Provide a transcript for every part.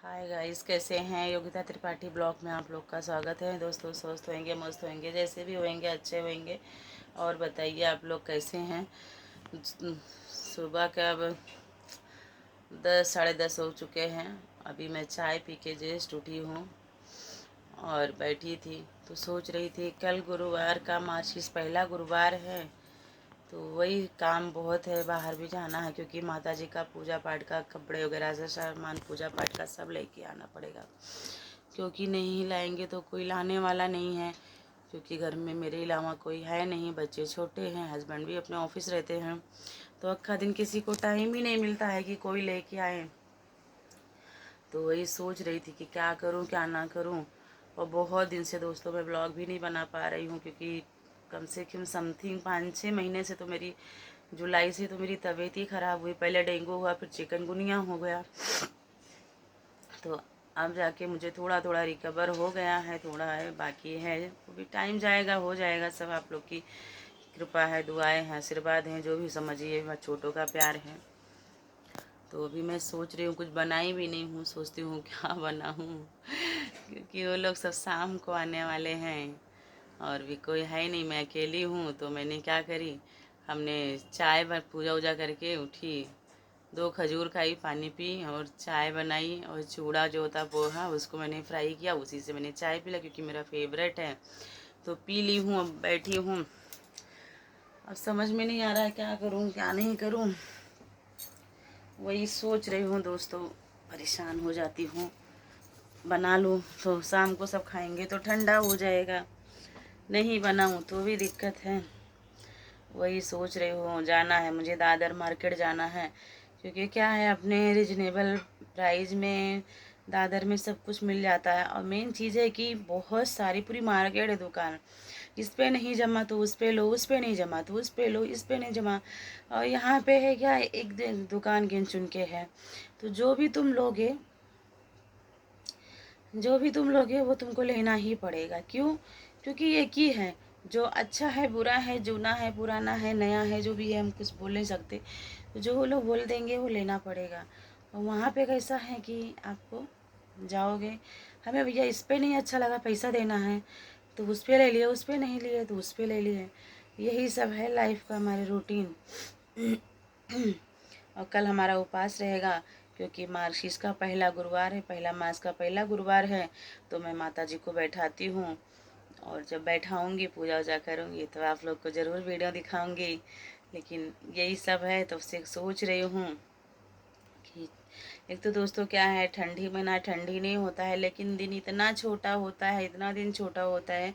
Hi guys, कैसे हैं। Yogita Tripathi blog में आप लोग का स्वागत है। दोस्तों स्वस्थ होंगे, मस्त होंगे, जैसे भी होंगे अच्छे होंगे। और बताइए आप लोग कैसे हैं। सुबह के अब 10 साढ़े 10 हो चुके हैं। अभी मैं चाय पी के जस्ट उठी हूँ और बैठी थी तो सोच रही थी कल गुरुवार का मार्चिस पहला गुरुवार है, तो वही काम बहुत है। बाहर भी जाना है क्योंकि माता जी का पूजा पाठ का कपड़े वगैरह से सामान पूजा पाठ का सब लेके आना पड़ेगा, क्योंकि नहीं लाएंगे तो कोई लाने वाला नहीं है। क्योंकि घर में मेरे अलावा कोई है नहीं, बच्चे छोटे हैं, हस्बैंड भी अपने ऑफिस रहते हैं, तो अक्खा दिन किसी को टाइम ही नहीं मिलता है कि कोई लेके आए। तो वही सोच रही थी कि क्या करूं क्या ना करूं। और बहुत दिन से दोस्तों मैं ब्लॉग भी नहीं बना पा रही हूं, क्योंकि कम से कम समथिंग 5-6 महीने से तो मेरी जुलाई से तो मेरी तबीयत ही ख़राब हुई। पहले डेंगू हुआ, फिर चिकनगुनिया हो गया, तो अब जाके मुझे थोड़ा थोड़ा रिकवर हो गया है। थोड़ा है बाकी है, वो भी टाइम जाएगा, हो जाएगा। सब आप लोग की कृपा है, दुआएं हैं, आशीर्वाद हैं, जो भी समझिए, छोटों का प्यार है। तो अभी मैं सोच रही हूँ, कुछ बनाई भी नहीं हूँ, सोचती हूँ क्या बनाऊँ क्योंकि वो लोग सब शाम को आने वाले हैं और भी कोई है नहीं, मैं अकेली हूँ। तो मैंने क्या करी, हमने चाय पर पूजा वूजा करके उठी, 2 खजूर खाई, पानी पी और चाय बनाई, और चूड़ा जो होता पोहा उसको मैंने फ्राई किया, उसी से मैंने चाय पी ला क्योंकि मेरा फेवरेट है। तो पी ली हूँ, अब बैठी हूँ। अब समझ में नहीं आ रहा है क्या करूँ क्या नहीं करूँ, वही सोच रही हूँ दोस्तों। परेशान हो जाती हूँ। बना लूँ तो शाम को सब खाएंगे तो ठंडा हो जाएगा, नहीं बनाऊँ तो भी दिक्कत है। वही सोच रही हूँ। जाना है मुझे, दादर मार्केट जाना है, क्योंकि क्या है, अपने रिजनेबल प्राइस में दादर में सब कुछ मिल जाता है। और मेन चीज़ है कि बहुत सारी पूरी मार्केट है, दुकान, इस पे नहीं जमा तो उस पे लो, उस पे नहीं जमा तो उस पे लो, इस पे नहीं जमा। और यहाँ पे है क्या, एक दुकान गिन चुन के है, तो जो भी तुम लोगे वो तुमको लेना ही पड़ेगा। क्यों? क्योंकि एक ही है, जो अच्छा है बुरा है, जूना है पुराना है नया है, जो भी है, हम कुछ बोल नहीं सकते। तो जो वो लोग बोल देंगे वो लेना पड़ेगा। और वहाँ पे कैसा है कि आपको जाओगे, हमें भैया इस पे नहीं अच्छा लगा, पैसा देना है, तो उस पे ले लिए, उस पे नहीं लिए तो उस पे ले लिए। यही सब है लाइफ का, हमारे रूटीन। और कल हमारा उपवास रहेगा, क्योंकि मार्गशीर्ष का पहला गुरुवार है, पहला मास का पहला गुरुवार है। तो मैं माता जी को बैठाती हूँ, और जब बैठाऊँगी पूजा वूजा करूँगी तो आप लोग को ज़रूर वीडियो दिखाऊँगी। लेकिन यही सब है, तो उससे सोच रही हूँ कि एक तो दोस्तों क्या है, ठंडी में ना ठंडी नहीं होता है, लेकिन दिन इतना छोटा होता है, इतना दिन छोटा होता है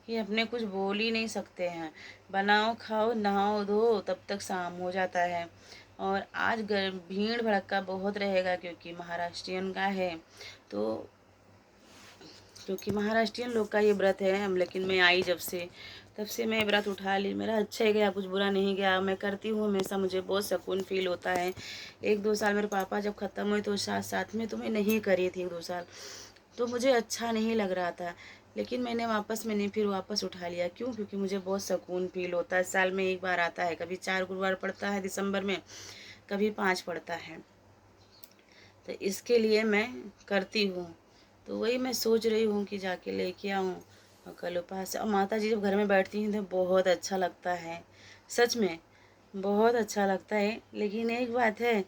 कि अपने कुछ बोल ही नहीं सकते हैं। बनाओ खाओ नहाओ धो तब तक शाम हो जाता है। और आज भीड़ भड़क्का बहुत रहेगा, क्योंकि महाराष्ट्रियन का है। तो क्योंकि महाराष्ट्रियन लोग का ये व्रत है हम, लेकिन मैं आई जब से तब से मैं व्रत उठा ली। मेरा अच्छा ही गया, कुछ बुरा नहीं गया। मैं करती हूँ हमेशा, मुझे बहुत सुकून फील होता है। 1-2 साल मेरे पापा जब ख़त्म हुए तो साथ साथ में तो मैं नहीं करी थी 1-2 साल, तो मुझे अच्छा नहीं लग रहा था। लेकिन मैंने फिर वापस उठा लिया। क्यों? क्योंकि मुझे बहुत सुकून फील होता है। साल में एक बार आता है, कभी 4 गुरुवार पड़ता है दिसंबर में, कभी 5 पड़ता है, तो इसके लिए मैं करती हूँ। तो वही मैं सोच रही हूँ कि जाके लेके आऊँ। और कल उपवास, और माता जी जब घर में बैठती हैं तो बहुत अच्छा लगता है, सच में बहुत अच्छा लगता है। लेकिन एक बात है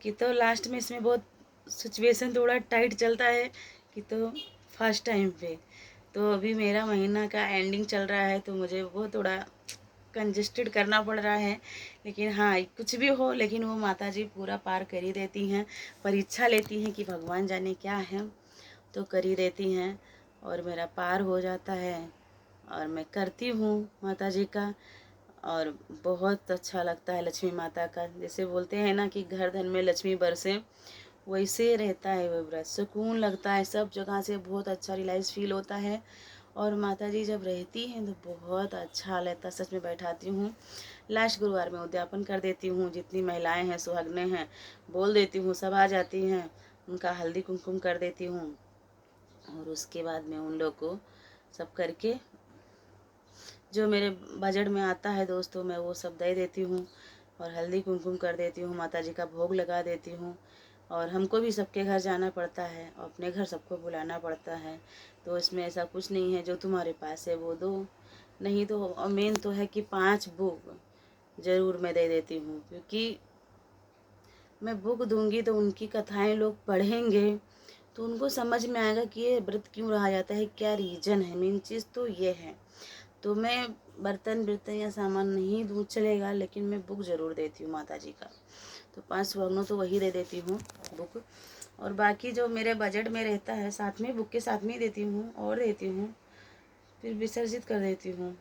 कि तो लास्ट में इसमें बहुत सिचुएशन थोड़ा टाइट चलता है कि तो फर्स्ट टाइम पे, तो अभी मेरा महीना का एंडिंग चल रहा है, तो मुझे वो थोड़ा कंजेस्टेड करना पड़ रहा है। लेकिन हाँ, कुछ भी हो, लेकिन वो माता जी पूरा पार कर ही देती हैं। परीक्षा लेती हैं कि भगवान जाने क्या है, तो कर ही देती हैं और मेरा पार हो जाता है। और मैं करती हूँ माता जी का, और बहुत अच्छा लगता है लक्ष्मी माता का। जैसे बोलते हैं ना कि घर धन में लक्ष्मी बरसे, वैसे रहता है वो व्रत। सुकून लगता है, सब जगह से बहुत अच्छा रिलैक्स फील होता है। और माता जी जब रहती हैं तो बहुत अच्छा लगता है। सच में बैठाती हूँ, लास्ट गुरुवार में उद्यापन कर देती हूँ, जितनी महिलाएं हैं सुहागनें हैं बोल देती हूँ, सब आ जाती हैं, उनका हल्दी कुमकुम कर देती हूँ। और उसके बाद में उन लोग को सब करके जो मेरे बजट में आता है दोस्तों, मैं वो सब दे देती हूँ और हल्दी कुमकुम कर देती हूँ, माता जी का भोग लगा देती हूँ। और हमको भी सबके घर जाना पड़ता है और अपने घर सबको बुलाना पड़ता है। तो इसमें ऐसा कुछ नहीं है जो तुम्हारे पास है वो दो, नहीं तो। और मेन तो है कि 5 बुक ज़रूर मैं दे देती हूँ, क्योंकि मैं बुक दूंगी तो उनकी कथाएं लोग पढ़ेंगे तो उनको समझ में आएगा कि ये व्रत क्यों रहा जाता है, क्या रीज़न है। मेन चीज़ तो ये है। तो मैं बर्तन वर्तन या सामान नहीं दूँ चलेगा, लेकिन मैं बुक ज़रूर देती हूँ माता जी का। तो 5 सुहागनों तो वही दे देती हूँ बुक। और बाकी जो मेरे बजट में रहता है साथ में बुक के साथ में ही देती हूँ, और देती हूँ फिर विसर्जित कर देती हूँ।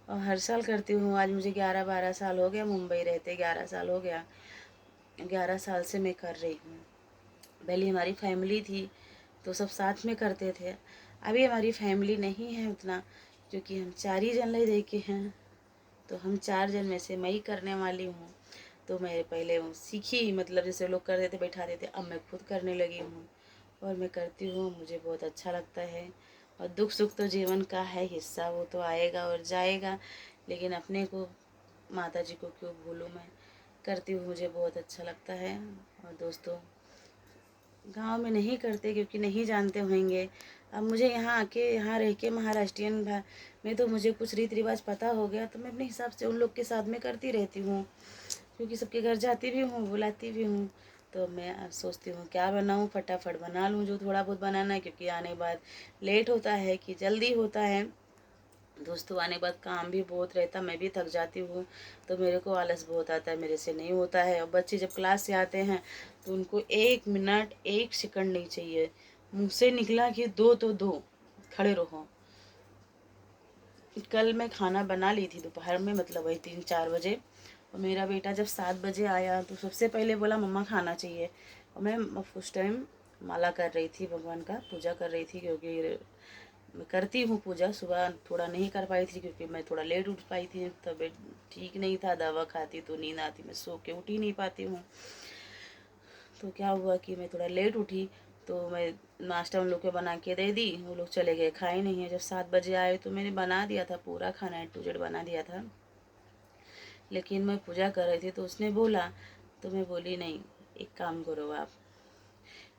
और हर साल करती हूँ। आज मुझे 11-12 साल हो गया मुंबई रहते, 11 साल हो गया। 11 साल से मैं कर रही हूँ। पहले हमारी फैमिली थी तो सब साथ में करते थे। अभी हमारी फैमिली नहीं है उतना, क्योंकि हम 4 ही जन रह के हैं। तो हम 4 जन में से मैं ही करने वाली हूँ। तो मैं पहले वो सीखी, मतलब जैसे लोग करते थे बैठाते थे, अब मैं खुद करने लगी हूँ और मैं करती हूँ। मुझे बहुत अच्छा लगता है। और दुख सुख तो जीवन का है हिस्सा, वो तो आएगा और जाएगा, लेकिन अपने को माता जी को क्यों भूलूँ। मैं करती हूँ, मुझे बहुत अच्छा लगता है। और दोस्तों, गांव में नहीं करते क्योंकि नहीं जानते होंगे। अब मुझे यहाँ आके, यहाँ रह के महाराष्ट्रियन में तो मुझे कुछ रीति रिवाज पता हो गया, तो मैं अपने हिसाब से उन लोग के साथ में करती रहती हूँ, क्योंकि सबके घर जाती भी हूँ, बुलाती भी हूँ। तो मैं अब सोचती हूँ क्या बनाऊँ, फटाफट बना लूँ जो थोड़ा बहुत बनाना है, क्योंकि आने के बाद लेट होता है कि जल्दी होता है। दोस्तों, आने के बाद काम भी बहुत रहता, मैं भी थक जाती हूँ, तो मेरे को आलस बहुत आता है, मेरे से नहीं होता है। और बच्चे जब क्लास से आते हैं तो उनको 1 मिनट 1 सेकंड नहीं चाहिए। मुँह से निकला कि दो तो दो, खड़े रहो। कल मैं खाना बना ली थी दोपहर में, मतलब वही 3-4 बजे। और मेरा बेटा जब 7 बजे आया तो सबसे पहले बोला मम्मा खाना चाहिए। और मैं उस टाइम माला कर रही थी, भगवान का पूजा कर रही थी, क्योंकि मैं करती हूँ पूजा। सुबह थोड़ा नहीं कर पाई थी क्योंकि मैं थोड़ा लेट उठ पाई थी, तबीयत ठीक नहीं था, दवा खाती तो नींद आती, मैं सो के उठ ही नहीं पाती हूँ। तो क्या हुआ कि मैं थोड़ा लेट उठी, तो मैं नाश्ता उन लोग को बना के दे दी। वो लोग चले गए, खाए नहीं है। जब 7 बजे आए तो मैंने बना दिया था पूरा खाना, A to Z बना दिया था। लेकिन मैं पूजा कर रही थी तो उसने बोला, तो मैं बोली नहीं, एक काम करो आप,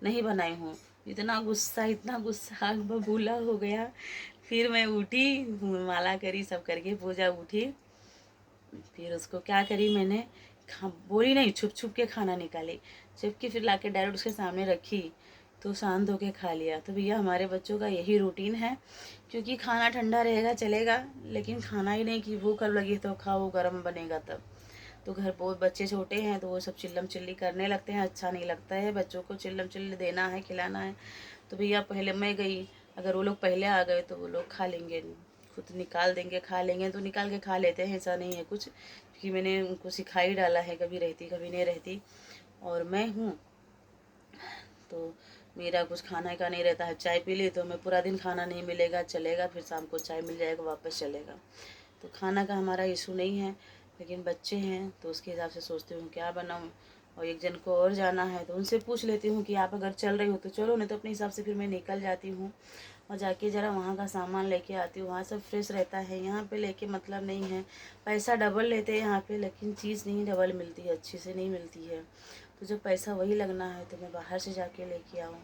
नहीं बनाई हूँ। इतना गुस्सा बबूला हो गया। फिर मैं उठी, माला करी, सब करके पूजा उठी। फिर उसको क्या करी मैंने, बोली नहीं, छुप छुप के खाना निकाली, जबकि फिर लाके डायरेक्ट उसके सामने रखी, तो शांत होके खा लिया। तो भैया हमारे बच्चों का यही रूटीन है, क्योंकि खाना ठंडा रहेगा चलेगा, लेकिन खाना ही नहीं कि भूख लगी तो खाओ, गर्म बनेगा तब। तो घर बहुत बच्चे छोटे हैं तो वो सब चिल्लम चिल्ली करने लगते हैं, अच्छा नहीं लगता है बच्चों को चिल्लम चिल्ली देना है, खिलाना है। तो भैया पहले मैं गई, अगर वो लोग पहले आ गए तो वो लोग खा लेंगे, खुद निकाल देंगे, खा लेंगे, तो निकाल के खा लेते हैं, ऐसा नहीं है कुछ, क्योंकि मैंने उनको सिखा ही डाला है, कभी रहती कभी नहीं रहती। और मैं हूँ तो मेरा कुछ खाने का नहीं रहता है। चाय पी ली तो मैं पूरा दिन खाना नहीं मिलेगा चलेगा, फिर शाम को चाय मिल जाएगा वापस चलेगा। तो खाना का हमारा इशू नहीं है, लेकिन बच्चे हैं तो उसके हिसाब से सोचती हूँ क्या बनाऊँ। और एक जन को और जाना है तो उनसे पूछ लेती हूँ कि आप अगर चल रही हो तो चलो, नहीं तो अपने हिसाब से फिर मैं निकल जाती हूँ और जाके ज़रा वहाँ का सामान लेके आती हूँ। वहाँ सब फ्रेश रहता है, यहाँ पे लेके मतलब नहीं है। पैसा डबल लेते हैं यहाँ पे, लेकिन चीज़ नहीं डबल मिलती है, अच्छी से नहीं मिलती है। तो जब पैसा वही लगना है तो मैं बाहर से जाके लेके आऊँ।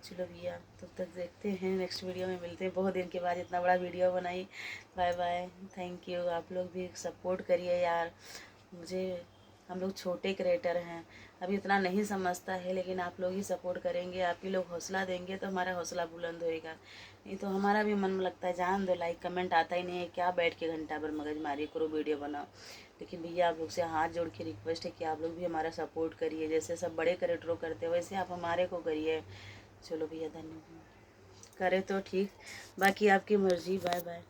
चलो भैया, तब तक देखते हैं, नेक्स्ट वीडियो में मिलते हैं। बहुत दिन के बाद इतना बड़ा वीडियो बनाई। Bye bye, thank you. आप लोग भी सपोर्ट करिए यार मुझे। हम लोग छोटे क्रिएटर हैं, अभी इतना नहीं समझता है, लेकिन आप लोग ही सपोर्ट करेंगे, आप ही लोग हौसला देंगे तो हमारा हौसला बुलंद होएगा। नहीं तो हमारा भी मन में लगता है जान दो, लाइक कमेंट आता ही नहीं है, क्या बैठ के घंटा भर मगजमारी करो, वीडियो बनाओ। लेकिन भैया आप लोग से हाथ जोड़ के रिक्वेस्ट है कि आप लोग भी हमारा सपोर्ट करिए, जैसे सब बड़े क्रिएटरों करते हैं वैसे आप हमारे को करिए। चलो भैया, धन्यवाद। करे तो ठीक, बाकी आपकी मर्जी। Bye bye.